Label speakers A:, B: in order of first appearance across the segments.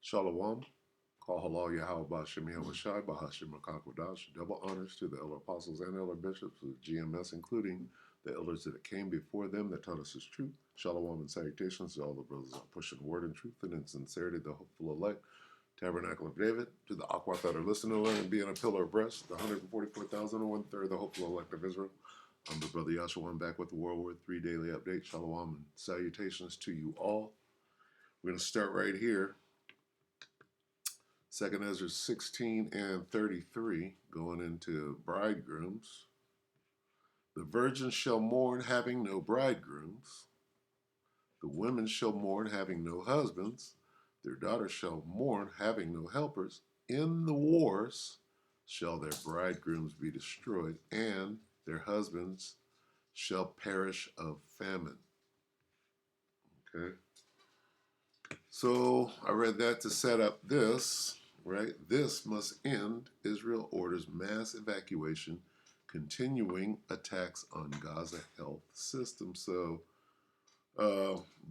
A: Shalom. Call halal Yahweh Bashim Yahweh Shai Bahashim Makakodash. Double honors to the elder apostles and elder bishops of GMS, including the elders that came before them that taught us his truth. Shalom and salutations to all the brothers that pushing word and truth and in sincerity, the hopeful elect. Tabernacle of David, to the Aquat that are listening to learn and being a pillar of breast, the 144,001 the hopeful elect of Israel. I'm the brother Yahshua. I'm back with the WW3 Daily Update. Shalom and salutations to you all. We're going to start right here. 2nd Ezra 16 and 33, going into bridegrooms. The virgins shall mourn having no bridegrooms. The women shall mourn having no husbands. Their daughters shall mourn having no helpers. In the wars shall their bridegrooms be destroyed, and their husbands shall perish of famine. Okay. So I read that to set up this, right? This must end. Israel orders mass evacuation, continuing attacks on Gaza health system. So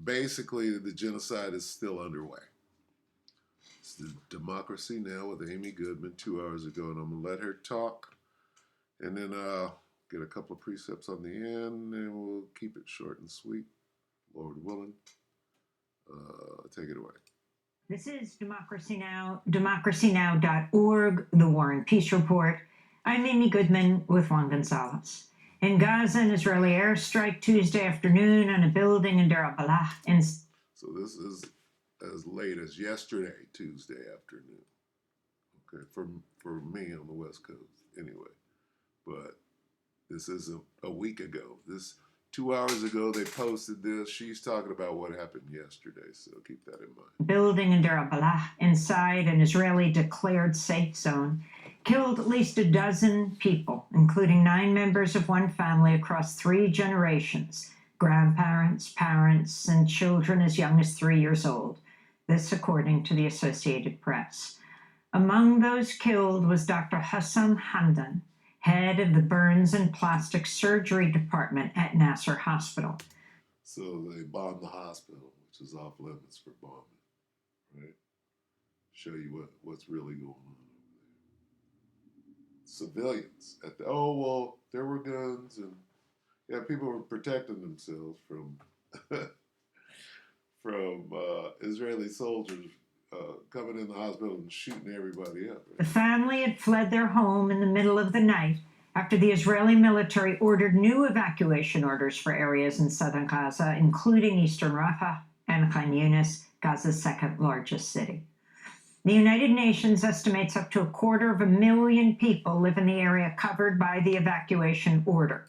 A: basically, the genocide is still underway. It's the Democracy Now! With Amy Goodman 2 hours ago, and I'm going to let her talk, and then get a couple of precepts on the end, and we'll keep it short and sweet, Lord willing. Take it away.
B: This is Democracy Now!, democracynow.org, The War and Peace Report. I'm Amy Goodman with Juan Gonzalez. In Gaza, an Israeli airstrike Tuesday afternoon on a building in Deir al-Balah.
A: So this is as late as yesterday, Tuesday afternoon. Okay, for me on the West Coast, anyway. But this is a week ago. 2 hours ago, they posted this. She's talking about what happened yesterday, so keep that in mind.
B: Building in Deir al-Balah, inside an Israeli declared safe zone, killed at least a dozen people, including 9 members of one family across 3 generations, grandparents, parents, and children as young as 3 years old. This according to the Associated Press. Among those killed was Dr. Hassan Hamdan, head of the burns and plastic surgery department at Nasser Hospital.
A: So they bombed the hospital, which is off limits for bombing, right? Show you what's really going on over there. Civilians there were guns, and people were protecting themselves from Israeli soldiers coming in the hospital and shooting everybody up. Right?
B: The family had fled their home in the middle of the night after the Israeli military ordered new evacuation orders for areas in southern Gaza, including eastern Rafah and Khan Yunis, Gaza's second largest city. The United Nations estimates up to 250,000 people live in the area covered by the evacuation order,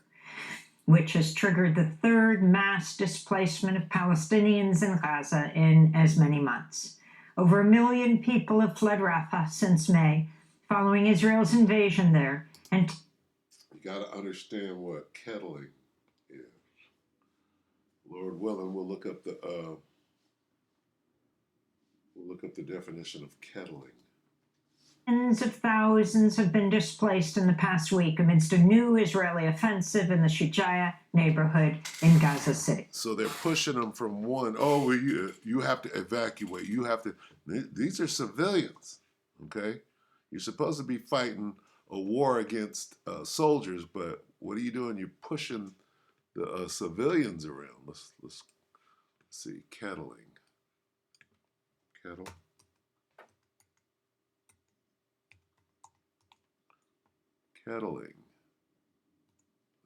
B: which has triggered the 3rd mass displacement of Palestinians in Gaza in as many months. Over 1 million people have fled Rafah since May, following Israel's invasion there. And
A: you got to understand what kettling is. Lord willing, we'll look up the definition of kettling.
B: Tens of thousands have been displaced in the past week amidst a new Israeli offensive in the Shujaya neighborhood in Gaza City.
A: So they're pushing them from one, you have to evacuate. These are civilians, okay? You're supposed to be fighting a war against soldiers, but what are you doing? You're pushing the civilians around. Let's see, kettling. Kettle. Kettling.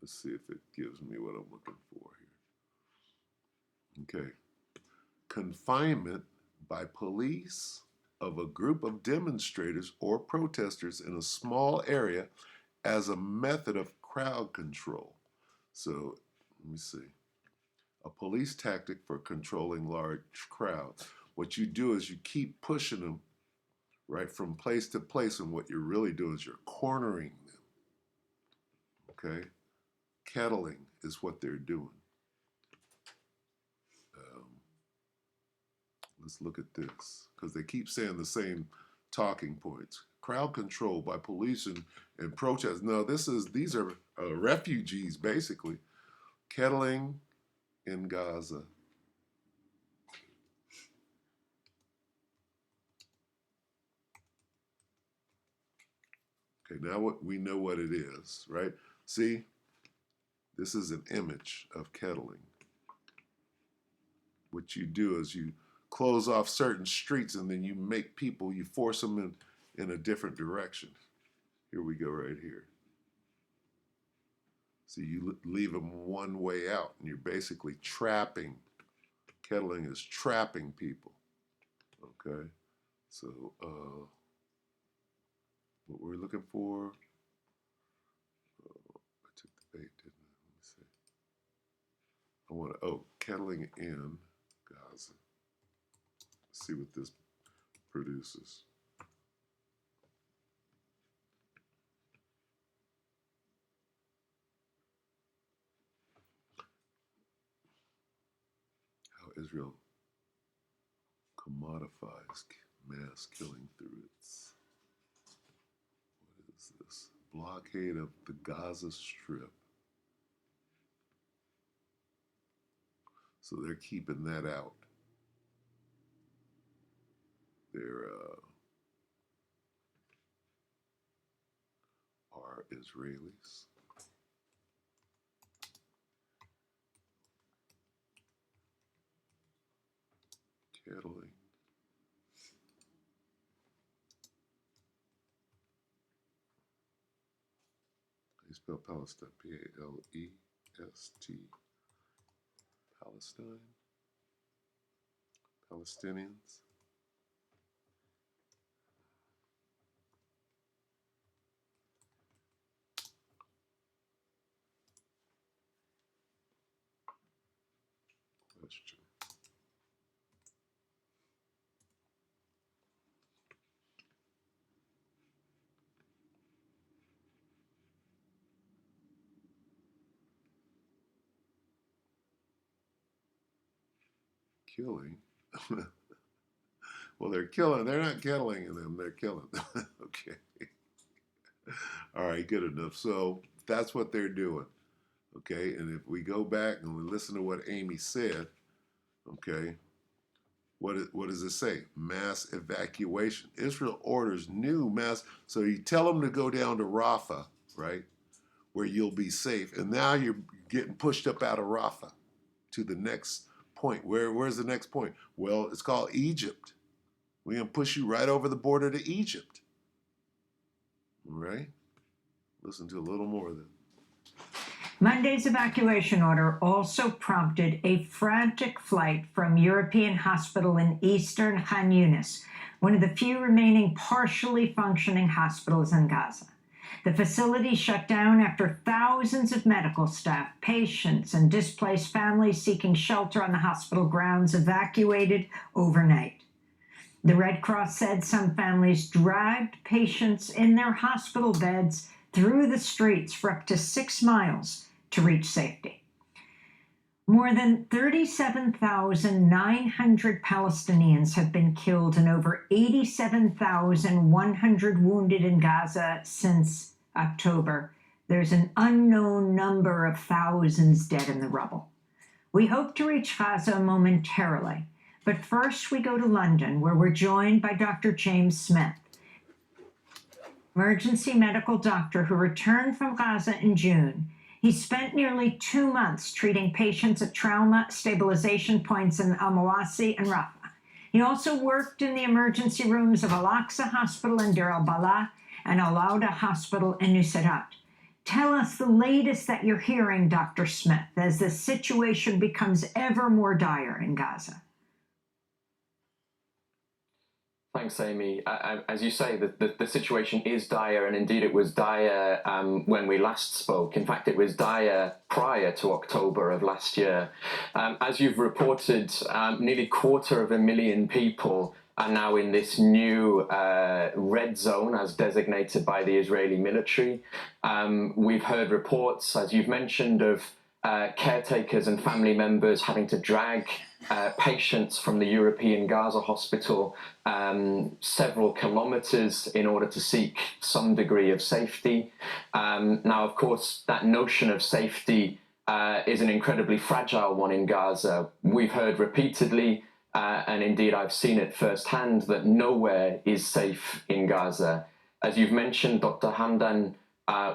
A: Let's see if it gives me what I'm looking for here. Okay. Confinement by police of a group of demonstrators or protesters in a small area as a method of crowd control. So, let me see. A police tactic for controlling large crowds. What you do is you keep pushing them right from place to place, and what you're really doing is you're cornering them. Okay? Kettling is what they're doing. Let's look at this, because they keep saying the same talking points. Crowd control by police and protest. No, these are refugees, basically. Kettling in Gaza. Okay, now we know what it is, right? See, this is an image of kettling. What you do is you close off certain streets and then you make people, you force them in a different direction. Here we go right here. So you leave them one way out and you're basically trapping. Kettling is trapping people. Okay, so what we're looking for, I took the bait, didn't I? Let me see. I want to, kettling in Gaza. See what this produces. How Israel commodifies mass killing through its, what is this? Blockade of the Gaza Strip. So they're keeping that out. There are Israelis. Kettling. They spell Palestine, P-A-L-E-S-T. Palestine. Palestinians. Question. Killing. Well, they're killing. They're not kettling in them. They're killing. Okay. All right, good enough. So that's what they're doing. Okay, and if we go back and we listen to what Amy said, okay, what does it say? Mass evacuation. Israel orders new mass. So you tell them to go down to Rafah, right, where you'll be safe. And now you're getting pushed up out of Rafah to the next point. Where's the next point? Well, it's called Egypt. We're going to push you right over the border to Egypt. All right? Listen to a little more of that.
B: Monday's evacuation order also prompted a frantic flight from European hospital in eastern Khan Yunis, one of the few remaining partially functioning hospitals in Gaza. The facility shut down after thousands of medical staff, patients, and displaced families seeking shelter on the hospital grounds evacuated overnight. The Red Cross said some families dragged patients in their hospital beds through the streets for up to 6 miles to reach safety. More than 37,900 Palestinians have been killed and over 87,100 wounded in Gaza since October. There's an unknown number of thousands dead in the rubble. We hope to reach Gaza momentarily, but first we go to London, where we're joined by Dr. James Smith, emergency medical doctor who returned from Gaza in June. He spent nearly 2 months treating patients at trauma stabilization points in Al-Mawasi and Rafah. He also worked in the emergency rooms of Al-Aqsa Hospital in Deir al-Balah and Al-Auda Hospital in Nuseirat. Tell us the latest that you're hearing, Dr. Smith, as the situation becomes ever more dire in Gaza.
C: Thanks, Amy. As you say, the situation is dire, and indeed it was dire when we last spoke. In fact, it was dire prior to October of last year. As you've reported, nearly 250,000 people are now in this new red zone as designated by the Israeli military. We've heard reports, as you've mentioned, of caretakers and family members having to drag patients from the European Gaza hospital several kilometers in order to seek some degree of safety. Now, of course, that notion of safety is an incredibly fragile one in Gaza. We've heard repeatedly, and indeed I've seen it firsthand, that nowhere is safe in Gaza. As you've mentioned, Dr. Hamdan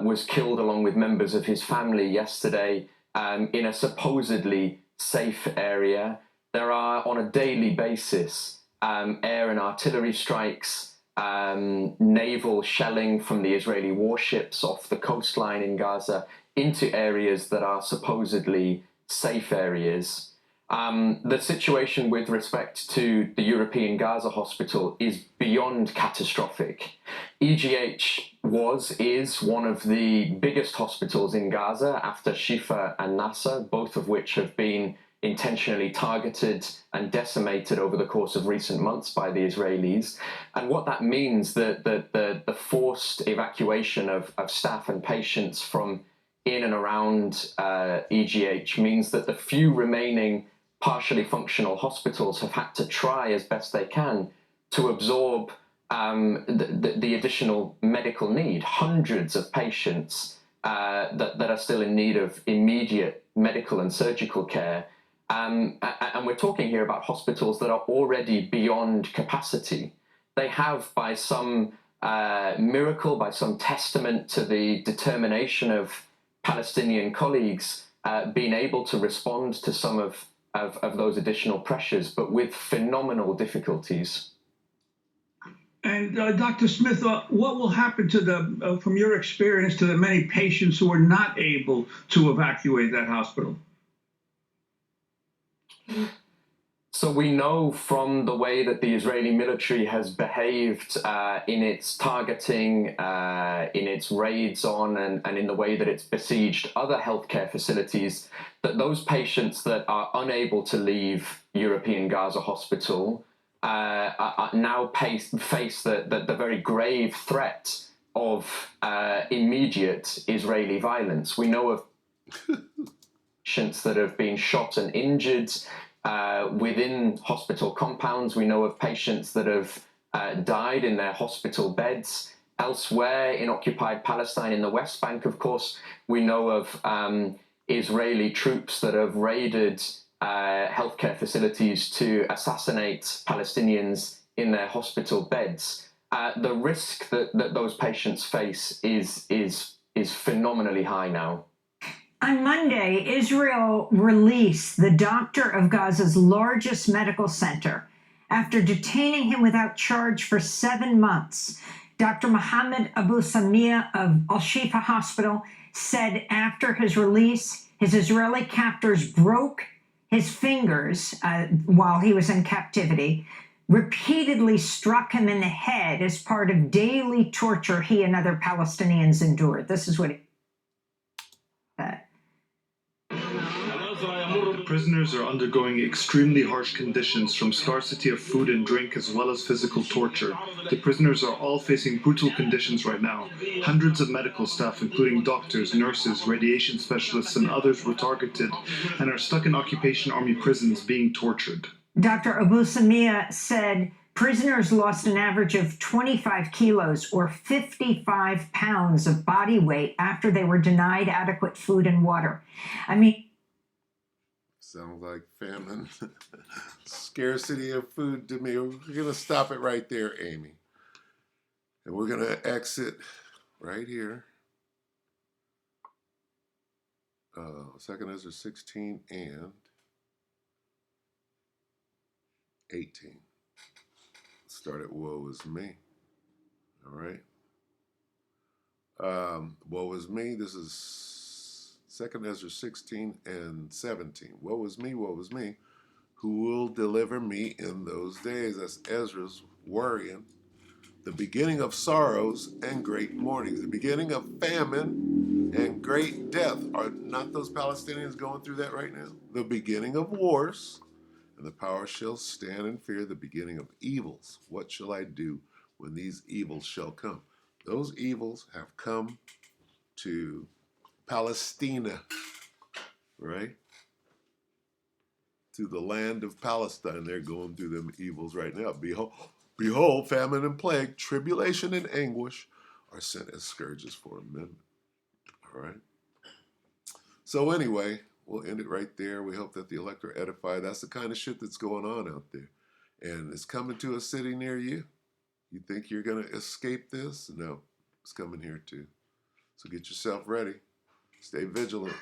C: was killed along with members of his family yesterday in a supposedly safe area. There are, on a daily basis, air and artillery strikes, naval shelling from the Israeli warships off the coastline in Gaza into areas that are supposedly safe areas. The situation with respect to the European Gaza hospital is beyond catastrophic. EGH is one of the biggest hospitals in Gaza after Shifa and Nasser, both of which have been intentionally targeted and decimated over the course of recent months by the Israelis. And what that means, the forced evacuation of staff and patients from in and around EGH means that the few remaining partially functional hospitals have had to try as best they can to absorb the additional medical need. Hundreds of patients that are still in need of immediate medical and surgical care. And we're talking here about hospitals that are already beyond capacity. They have, by some miracle, by some testament to the determination of Palestinian colleagues, been able to respond to some of those additional pressures, but with phenomenal difficulties.
D: And Dr. Smith, what will happen to the, from your experience, to the many patients who are not able to evacuate that hospital?
C: So we know from the way that the Israeli military has behaved in its targeting, in its raids on, and in the way that it's besieged other healthcare facilities, that those patients that are unable to leave European Gaza hospital now face the very grave threat of immediate Israeli violence. We know of patients that have been shot and injured within hospital compounds. We know of patients that have died in their hospital beds. Elsewhere in occupied Palestine, in the West Bank, of course, we know of Israeli troops that have raided healthcare facilities to assassinate Palestinians in their hospital beds. The risk that those patients face is phenomenally high now.
B: On Monday, Israel released the doctor of Gaza's largest medical center after detaining him without charge for 7 months. Dr. Mohammed Abu Samia of Al Shifa Hospital said after his release, his Israeli captors broke his fingers while he was in captivity, repeatedly struck him in the head as part of daily torture he and other Palestinians endured. This is what he said.
E: The prisoners are undergoing extremely harsh conditions, from scarcity of food and drink as well as physical torture. The prisoners are all facing brutal conditions right now. Hundreds of medical staff, including doctors, nurses, radiation specialists, and others were targeted and are stuck in occupation army prisons being tortured.
B: Dr. Abu Samia said prisoners lost an average of 25 kilos or 55 pounds of body weight after they were denied adequate food and water. I mean,
A: sounds like famine, scarcity of food to me. We're going to stop it right there, Amy. And we're going to exit right here. 2 Ezra 16 and 18. Start at woe is me. All right. Woe is me. This is 2 Ezra 16 and 17. Woe is me, who will deliver me in those days? That's Ezra's worrying. The beginning of sorrows and great mournings. The beginning of famine and great death. Are not those Palestinians going through that right now? The beginning of wars. And the power shall stand in fear. The beginning of evils. What shall I do when these evils shall come? Those evils have come to Palestina, right? To the land of Palestine. They're going through them evils right now. Behold, famine and plague, tribulation and anguish are sent as scourges for a minute. All right? So anyway, we'll end it right there. We hope that the elect are edified. That's the kind of shit that's going on out there. And it's coming to a city near you. You think you're going to escape this? No, it's coming here too. So get yourself ready. Stay vigilant.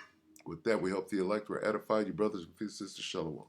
A: With that, we hope the elect were edified. You brothers and sisters, shalom.